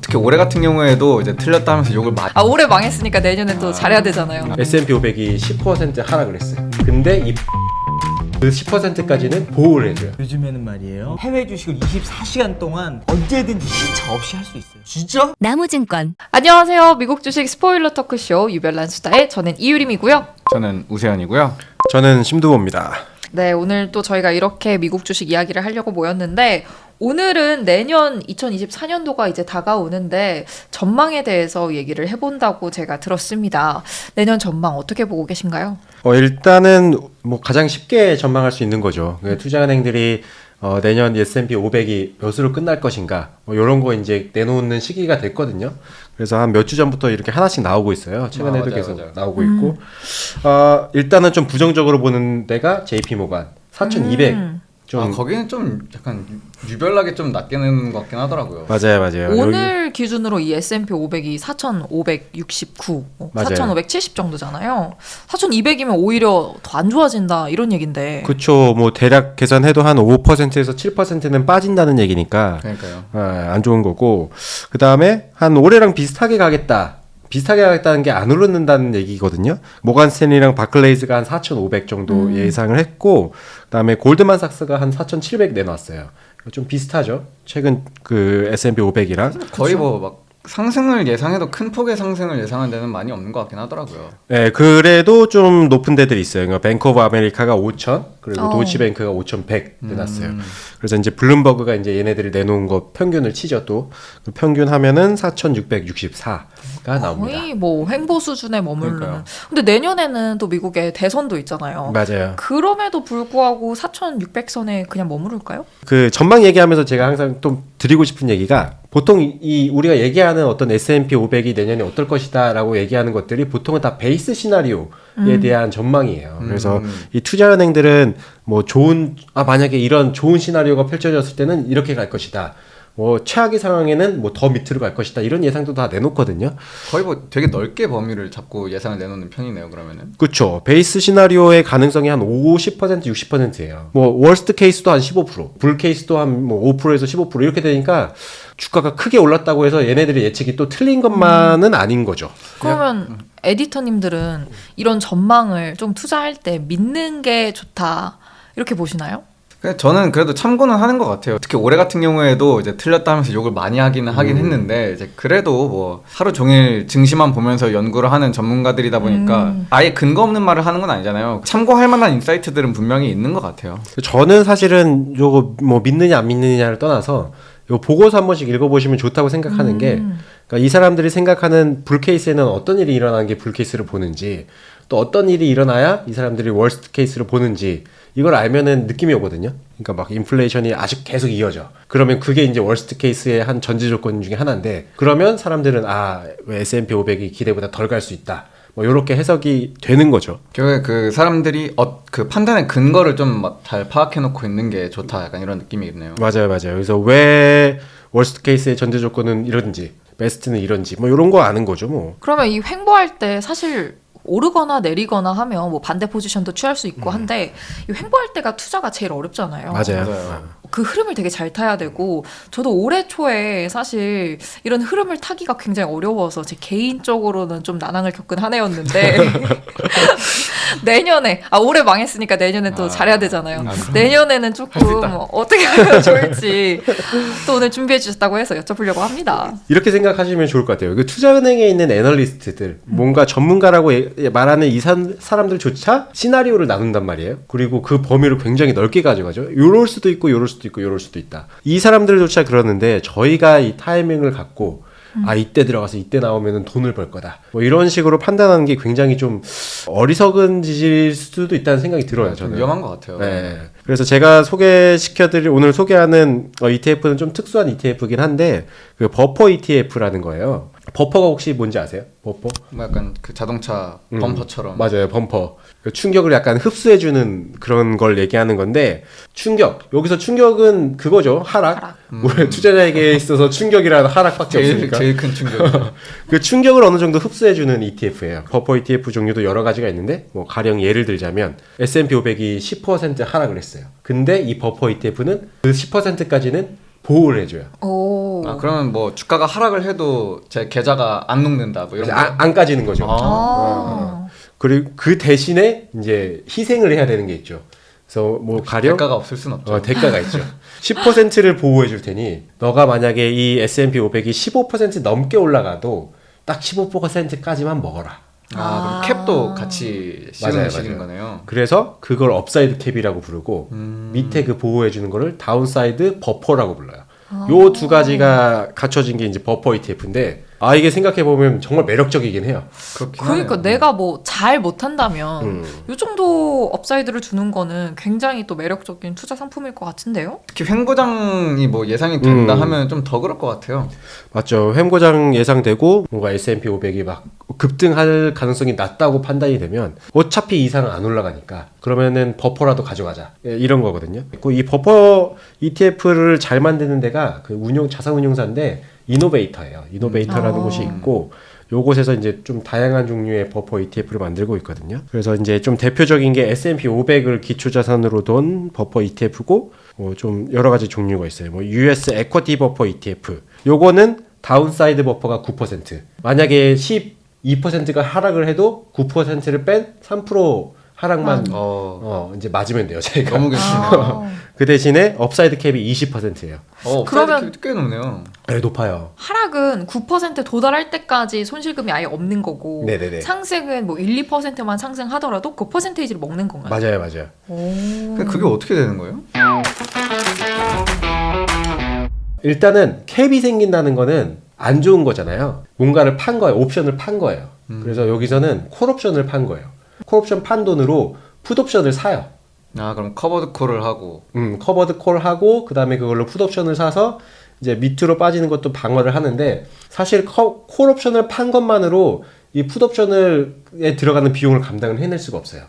특히 올해 같은 경우에도 이제 틀렸다 하면서 욕을 많이. 올해 망했으니까 내년엔 또 잘해야 되잖아요. S&P 500이 10% 하락을 했어요. 근데 그 10%까지는 보호를 해줘요. 요즘에는 말이에요, 해외 주식을 24시간 동안 언제든지 시차 없이 할 수 있어요. 진짜? 나무증권. 안녕하세요. 미국 주식 스포일러 토크쇼 유별난 수다의 저는 이유림이고요. 저는 우세현이고요. 저는 심두보입니다. 네, 오늘 또 저희가 이렇게 미국 주식 이야기를 하려고 모였는데 오늘은 내년 2024년도가 이제 다가오는데 전망에 대해서 얘기를 해본다고 제가 들었습니다. 내년 전망 어떻게 보고 계신가요? 일단은 뭐 가장 쉽게 전망할 수 있는 거죠. 투자은행들이 내년 S&P 500이 몇으로 끝날 것인가 이런 거 이제 내놓는 시기가 됐거든요. 그래서 한 몇 주 전부터 이렇게 하나씩 나오고 있어요. 최근에도 맞아요, 계속 맞아요. 나오고 있고 일단은 좀 부정적으로 보는 데가 JP 모간 4,200 좀 거기는 좀 약간 유별나게 좀 낮게 내는 것 같긴 하더라고요. 맞아요. 오늘 기준으로 이 S&P 500이 4,569, 맞아요. 4,570 정도잖아요. 4,200이면 오히려 더 안 좋아진다 이런 얘긴데. 그쵸. 뭐 대략 계산해도 한 5%에서 7%는 빠진다는 얘기니까 그러니까요. 안 좋은 거고, 그 다음에 한 올해랑 비슷하게 가겠다. 비슷하게 가겠다는 게 안 오르는다는 얘기거든요. 모간 스탠리랑 바클레이즈가 한 4,500 정도 예상을 했고, 그다음에 골드만삭스가 한 4,700 내놨어요. 좀 비슷하죠. 최근 그 S&P 500이랑 거의 뭐 막 상승을 예상해도 큰 폭의 상승을 예상한 데는 많이 없는 것 같긴 하더라고요. 네, 그래도 좀 높은 데들이 있어요. 그러니까 뱅크 오브 아메리카가 5,000, 그리고 도이치뱅크가 5,100 내놨어요. 그래서 이제 블룸버그가 이제 얘네들이 내놓은 거 평균을 치죠. 또 그 평균 하면은 4,664가 나옵니다. 거의 뭐 횡보 수준에 머무르는. 그러니까요. 근데 내년에는 또 미국에 대선도 있잖아요. 맞아요. 그럼에도 불구하고 4,600선에 그냥 머무를까요? 그 전망 얘기하면서 제가 항상 또 드리고 싶은 얘기가, 보통 이 우리가 얘기하는 어떤 S&P 500이 내년에 어떨 것이다라고 얘기하는 것들이 보통은 다 베이스 시나리오에 대한 전망이에요. 그래서 이 투자은행들은 뭐 만약에 이런 좋은 시나리오가 펼쳐졌을 때는 이렇게 갈 것이다. 뭐 최악의 상황에는 뭐 더 밑으로 갈 것이다. 이런 예상도 다 내놓거든요. 거의 뭐 되게 넓게 범위를 잡고 예상을 내놓는 편이네요. 그러면은. 그렇죠. 베이스 시나리오의 가능성이 한 50%, 60%예요. 뭐 월스트 케이스도 한 15%, 불 케이스도 한 뭐 5%에서 15% 이렇게 되니까 주가가 크게 올랐다고 해서 얘네들의 예측이 또 틀린 것만은 아닌 거죠. 그러면 에디터님들은 이런 전망을 좀 투자할 때 믿는 게 좋다 이렇게 보시나요? 저는 그래도 참고는 하는 것 같아요. 특히 올해 같은 경우에도 이제 틀렸다 하면서 욕을 많이 하긴 했는데, 이제 그래도 뭐 하루 종일 증시만 보면서 연구를 하는 전문가들이다 보니까 아예 근거 없는 말을 하는 건 아니잖아요. 참고할 만한 인사이트들은 분명히 있는 것 같아요. 저는 사실은 요거 뭐 믿느냐 안 믿느냐를 떠나서 요 보고서 한 번씩 읽어보시면 좋다고 생각하는 게, 그러니까 이 사람들이 생각하는 불 케이스에는 어떤 일이 일어나는 게 불 케이스를 보는지, 또 어떤 일이 일어나야 이 사람들이 월스트 케이스를 보는지, 이걸 알면은 느낌이 오거든요. 그러니까 막 인플레이션이 아직 계속 이어져. 그러면 그게 이제 월스트 케이스의 한 전제 조건 중에 하나인데, 그러면 사람들은 왜 S&P 500이 기대보다 덜 갈 수 있다. 뭐 요렇게 해석이 되는 거죠. 결국에 그 사람들이 그 판단의 근거를 좀 잘 파악해 놓고 있는 게 좋다. 약간 이런 느낌이겠네요. 맞아요. 그래서 왜 월스트 케이스의 전제 조건은 이런지, 베스트는 이런지, 뭐 요런 거 아는 거죠, 뭐. 그러면 이 횡보할 때 사실 오르거나 내리거나 하면 뭐 반대 포지션도 취할 수 있고 한데 이 횡보할 때가 투자가 제일 어렵잖아요. 맞아요. 그 흐름을 되게 잘 타야 되고, 저도 올해 초에 사실 이런 흐름을 타기가 굉장히 어려워서 제 개인적으로는 좀 난항을 겪은 한 해였는데 내년에 올해 망했으니까 내년에 또 잘해야 되잖아요. 내년에는 조금 어떻게 하면 좋을지 또 오늘 준비해 주셨다고 해서 여쭤보려고 합니다. 이렇게 생각하시면 좋을 것 같아요. 그 투자은행에 있는 애널리스트들, 뭔가 전문가라고 말하는 이 사람들조차 시나리오를 나눈단 말이에요. 그리고 그 범위를 굉장히 넓게 가져가죠. 요럴 수도 있고 요럴 수도 있고 요럴 수도 있다. 이 사람들조차 그러는데 저희가 이 타이밍을 갖고 이때 들어가서 이때 나오면은 돈을 벌 거다. 뭐 이런 식으로 판단하는 게 굉장히 좀 어리석은 짓일 수도 있다는 생각이 들어요. 저는. 위험한 것 같아요. 네. 그래서 제가 오늘 소개하는 ETF는 좀 특수한 ETF이긴 한데, 그 버퍼 ETF라는 거예요. 버퍼가 혹시 뭔지 아세요? 버퍼? 뭐 약간 그 자동차 범퍼처럼. 맞아요, 범퍼. 충격을 약간 흡수해주는 그런 걸 얘기하는 건데, 여기서 충격은 그거죠. 하락. 우리 투자자에게 있어서 충격이라는 하락밖에 없으니까. 제일 큰 충격. 그 충격을 어느 정도 흡수해주는 ETF예요. 버퍼 ETF 종류도 여러 가지가 있는데, 뭐 가령 예를 들자면 S&P 500이 10% 하락을 했어요. 근데 이 버퍼 ETF는 그 10%까지는 보호를 해줘요. 오. 아, 그러면 뭐 주가가 하락을 해도 제 계좌가 안 녹는다 뭐 이런 거. 안 까지는 거죠. 아. 그리고 그 대신에 이제 희생을 해야 되는 게 있죠. 그래서 뭐 가령 대가가 없을 순 없죠. 대가가 있죠. 10%를 보호해 줄 테니 너가 만약에 이 S&P 500이 15% 넘게 올라가도 딱 15%까지만 먹어라. 아, 그럼 캡도 같이 씌우는 거네요. 그래서 그걸 업사이드 캡이라고 부르고 밑에 그 보호해 주는 거를 다운사이드 버퍼라고 불러요. 요 두 가지가 갖춰진 게 이제 버퍼 ETF인데 이게 생각해 보면 정말 매력적이긴 해요. 그렇긴 그러니까 하네요. 내가 뭐 잘 못한다면 요 정도 업사이드를 주는 거는 굉장히 또 매력적인 투자 상품일 것 같은데요? 특히 횡보장이 뭐 예상이 된다 하면 좀 더 그럴 것 같아요. 맞죠. 횡보장 예상되고 뭔가 S&P 500이 막 급등할 가능성이 낮다고 판단이 되면 어차피 이상은 안 올라가니까 그러면은 버퍼라도 가져가자. 이런 거거든요. 이 버퍼 ETF를 잘 만드는 데가 그 자산운용사인데 이노베이터예요. 이노베이터라는 곳이 있고 요곳에서 이제 좀 다양한 종류의 버퍼 ETF를 만들고 있거든요. 그래서 이제 좀 대표적인 게 S&P 500을 기초자산으로 둔 버퍼 ETF고 좀 여러 가지 종류가 있어요. 뭐 US 에쿼티 버퍼 ETF. 요거는 다운사이드 버퍼가 9%. 만약에 12%가 하락을 해도 9%를 뺀 3% 하락만 이제 맞으면 돼요. 저희가. 너무 괜찮네요. 그 대신에 업사이드 캡이 20%예요. 그러면 꽤 높네요. 네, 높아요. 하락은 9% 도달할 때까지 손실금이 아예 없는 거고 네네네. 상승은 뭐 1, 2%만 상승하더라도 그 퍼센테이지를 먹는 건가요? 맞아요. 근데 그게 어떻게 되는 거예요? 일단은 캡이 생긴다는 거는 안 좋은 거잖아요. 뭔가를 판 거예요. 옵션을 판 거예요. 그래서 여기서는 콜옵션을 판 거예요. 콜옵션 판 돈으로 풋옵션을 사요. 아, 그럼 커버드 콜을 하고. 커버드 콜 하고 그다음에 그걸로 풋옵션을 사서 이제 밑으로 빠지는 것도 방어를 하는데 사실 콜옵션을 판 것만으로 이 풋옵션에 들어가는 비용을 감당을 해낼 수가 없어요.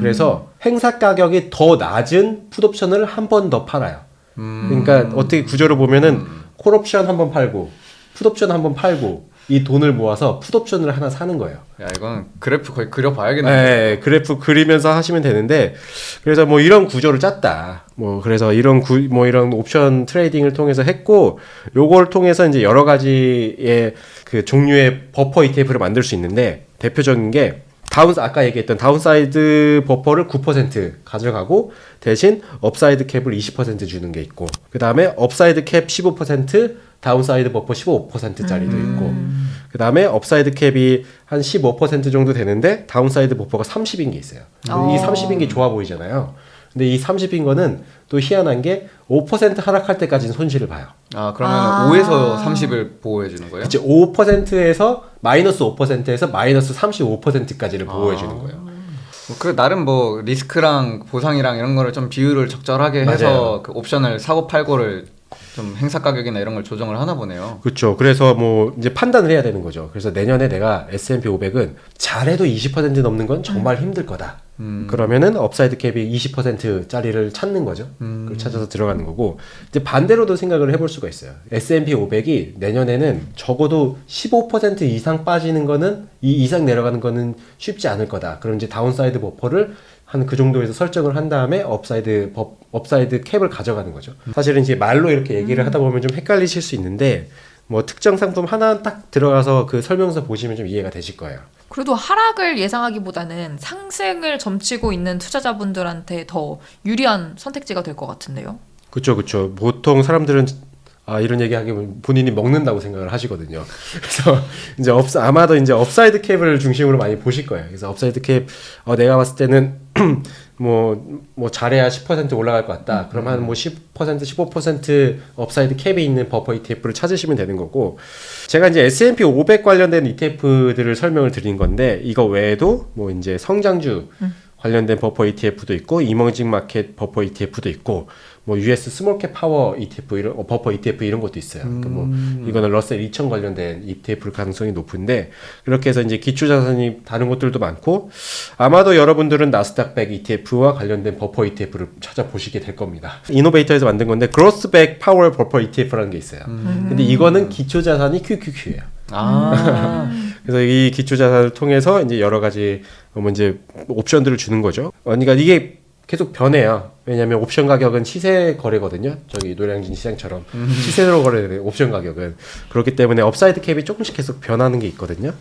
그래서 행사 가격이 더 낮은 풋옵션을 한 번 더 팔아요. 그러니까 어떻게 구조를 보면은 콜옵션 한 번 팔고 풋옵션 한 번 팔고 이 돈을 모아서 풋옵션을 하나 사는 거예요. 야, 이건 그래프 거의 그려봐야겠네요. 네, 그래프 그리면서 하시면 되는데 그래서 뭐 이런 구조를 짰다. 뭐 그래서 이런 이런 옵션 트레이딩을 통해서 했고 요걸 통해서 이제 여러 가지의 그 종류의 버퍼 ETF를 만들 수 있는데 대표적인 게 아까 얘기했던 다운사이드 버퍼를 9% 가져가고 대신 업사이드 캡을 20% 주는 게 있고 그 다음에 업사이드 캡 15% 다운사이드 버퍼 15%짜리도 있고 그 다음에 업사이드 캡이 한 15% 정도 되는데 다운사이드 버퍼가 30인 게 있어요. 이 30인 게 좋아 보이잖아요. 근데 이 30인 거는 또 희한한 게 5% 하락할 때까지는 손실을 봐요. 아, 그러면 5에서 30을 보호해 주는 거예요? 이제 5%에서 마이너스 5%에서 마이너스 35%까지를 보호해 주는 거예요. 그 나름 뭐 리스크랑 보상이랑 이런 거를 좀 비율을 적절하게 해서 맞아요. 그 옵션을 사고 팔고를 좀 행사 가격이나 이런 걸 조정을 하나 보네요. 그렇죠. 그래서 뭐 이제 판단을 해야 되는 거죠. 그래서 내년에 내가 S&P 500은 잘해도 20% 넘는 건 정말 힘들 거다. 그러면은 업사이드 캡이 20%짜리를 찾는 거죠. 그걸 찾아서 들어가는 거고 이제 반대로도 생각을 해볼 수가 있어요. S&P 500이 내년에는 적어도 15% 이상 빠지는 거는 이 이상 내려가는 거는 쉽지 않을 거다. 그럼 이제 다운사이드 버퍼를 한 그 정도에서 설정을 한 다음에 업사이드 캡을 가져가는 거죠. 사실은 이제 말로 이렇게 얘기를 하다 보면 좀 헷갈리실 수 있는데 뭐 특정 상품 하나 딱 들어가서 그 설명서 보시면 좀 이해가 되실 거예요. 그래도 하락을 예상하기보다는 상승을 점치고 있는 투자자분들한테 더 유리한 선택지가 될 것 같은데요. 그렇죠. 보통 사람들은 이런 얘기 하면 본인이 먹는다고 생각을 하시거든요. 그래서 이제 아마도 이제 업사이드 캡을 중심으로 많이 보실 거예요. 그래서 업사이드 캡 내가 봤을 때는 뭐 잘해야 10% 올라갈 것 같다. 그럼 한 뭐 10%, 15% 업사이드 캡이 있는 버퍼 ETF를 찾으시면 되는 거고 제가 이제 S&P 500 관련된 ETF들을 설명을 드린 건데 이거 외에도 뭐 이제 성장주 관련된 버퍼 ETF도 있고 이머징 마켓 버퍼 ETF도 있고 뭐 US 스몰캡 파워 ETF 버퍼 ETF 이런 것도 있어요. 그러니까 뭐 이거는 러셀 2000 관련된 ETF일 가능성이 높은데 그렇게 해서 이제 기초 자산이 다른 것들도 많고 아마도 여러분들은 나스닥 100 ETF와 관련된 버퍼 ETF를 찾아보시게 될 겁니다. 이노베이터에서 만든 건데 그로스백 파워 버퍼 ETF라는 게 있어요. 근데 이거는 기초 자산이 QQQ예요. 그래서 이 기초 자산을 통해서 이제 여러 가지 이제 옵션들을 주는 거죠. 그러니까 이게 계속 변해요. 왜냐하면 옵션 가격은 시세 거래거든요. 저기 노량진 시장처럼 시세로 거래되는 옵션 가격은 그렇기 때문에 업사이드 캡이 조금씩 계속 변하는 게 있거든요.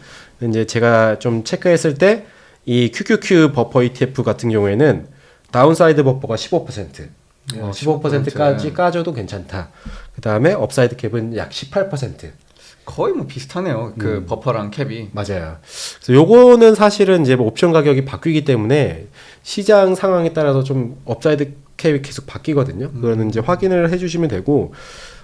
이제 제가 좀 체크했을 때 이 QQQ 버퍼 ETF 같은 경우에는 다운사이드 버퍼가 15%, 15%까지 까줘도 괜찮다. 그 다음에 업사이드 캡은 약 18%. 거의 뭐 비슷하네요. 그 버퍼랑 캡이. 맞아요. 그래서 요거는 사실은 이제 뭐 옵션 가격이 바뀌기 때문에 시장 상황에 따라서 좀 업사이드 캡이 계속 바뀌거든요. 그거는 이제 확인을 해주시면 되고.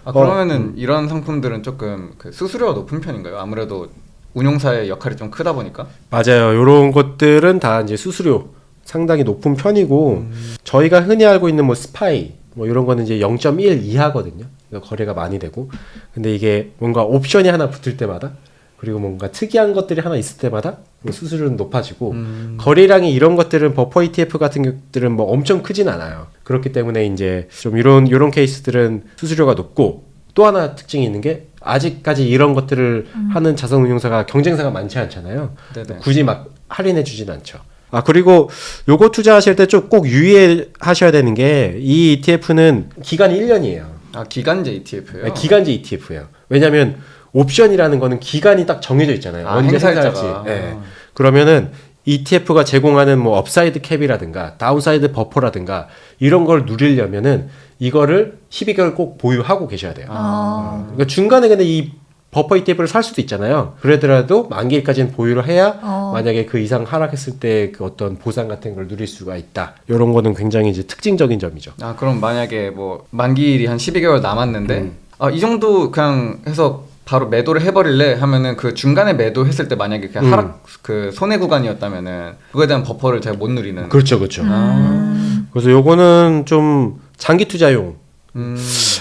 그러면은 이런 상품들은 조금 그 수수료가 높은 편인가요? 아무래도 운용사의 역할이 좀 크다 보니까. 맞아요. 요런 것들은 다 이제 수수료 상당히 높은 편이고 저희가 흔히 알고 있는 뭐 스파이 뭐 이런 거는 이제 0.1 이하거든요. 거래가 많이 되고. 근데 이게 뭔가 옵션이 하나 붙을 때마다 그리고 뭔가 특이한 것들이 하나 있을 때마다 수수료는 높아지고 거래량이 이런 것들은 버퍼 ETF 같은 것들은 뭐 엄청 크진 않아요. 그렇기 때문에 이제 좀 이런 케이스들은 수수료가 높고 또 하나 특징이 있는 게 아직까지 이런 것들을 하는 자산운용사가 경쟁사가 많지 않잖아요. 네네. 굳이 막 할인해 주진 않죠. 그리고 요거 투자하실 때 좀 꼭 유의하셔야 되는 게 이 ETF는 기간이 1년이에요. 기간제 ETF예요? 네, 기간제 ETF예요. 왜냐면 옵션이라는 거는 기간이 딱 정해져 있잖아요. 언제 행사할지. 네. 그러면은 ETF가 제공하는 뭐 업사이드 캡이라든가 다운사이드 버퍼라든가 이런 걸 누리려면은 이거를 12개월 꼭 보유하고 계셔야 돼요. 그러니까 중간에 근데 이 버퍼 ETF를 살 수도 있잖아요. 그러더라도 만기일까지는 보유를 해야 만약에 그 이상 하락했을 때 그 어떤 보상 같은 걸 누릴 수가 있다. 이런 거는 굉장히 이제 특징적인 점이죠. 그럼 만약에 뭐 만기일이 한 12개월 남았는데 이 정도 그냥 해서 바로 매도를 해버릴래 하면은 그 중간에 매도했을 때 만약에 그냥 하락 그 손해 구간이었다면은 그거에 대한 버퍼를 잘 못 누리는. 그렇죠. 그래서 요거는 좀 장기 투자용.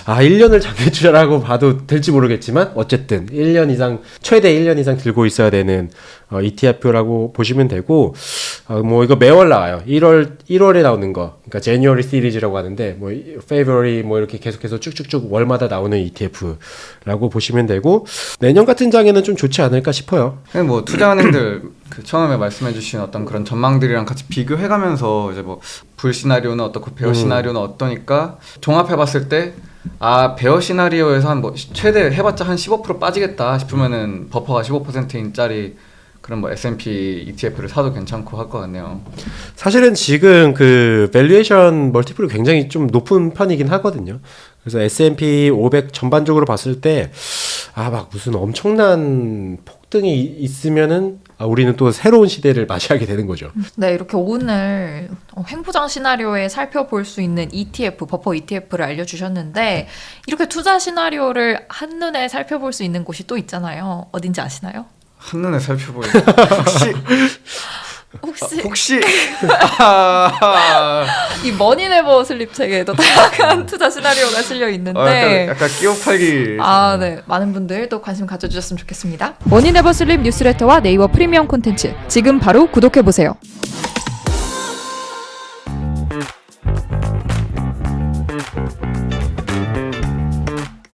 1년을 장기 투자라고 봐도 될지 모르겠지만 어쨌든 1년 이상 최대 1년 이상 들고 있어야 되는 ETF라고 보시면 되고 뭐 이거 매월 나와요. 1월에 나오는 거. 그러니까 January 시리즈라고 하는데 뭐 February 뭐 이렇게 계속해서 쭉쭉쭉 월마다 나오는 ETF라고 보시면 되고 내년 같은 장에는 좀 좋지 않을까 싶어요. 뭐 투자은행들 그 처음에 말씀해주신 어떤 그런 전망들이랑 같이 비교해가면서 이제 뭐 불 시나리오는 어떻고 베어 시나리오는 어떠니까 종합해봤을 때 베어 시나리오에서 한 뭐 최대 해봤자 한 15% 빠지겠다 싶으면은 버퍼가 15%인짜리 그런 뭐 S&P ETF를 사도 괜찮고 할 것 같네요. 사실은 지금 그 밸류에이션 멀티플이 굉장히 좀 높은 편이긴 하거든요. 그래서 S&P 500 전반적으로 봤을 때 막 무슨 엄청난 폭등이 있으면은 우리는 또 새로운 시대를 맞이하게 되는 거죠. 네, 이렇게 오늘 횡보장 시나리오에 살펴볼 수 있는 ETF, 버퍼 ETF를 알려주셨는데 이렇게 투자 시나리오를 한눈에 살펴볼 수 있는 곳이 또 있잖아요. 어딘지 아시나요? 한눈에 살펴보니 혹시 이 머니네버 슬립 책에도 다양한 투자 시나리오가 실려 있는데 약간 끼워 팔기. 네. 많은 분들 또 관심 가져주셨으면 좋겠습니다. 머니네버 슬립 뉴스레터와 네이버 프리미엄 콘텐츠 지금 바로 구독해보세요.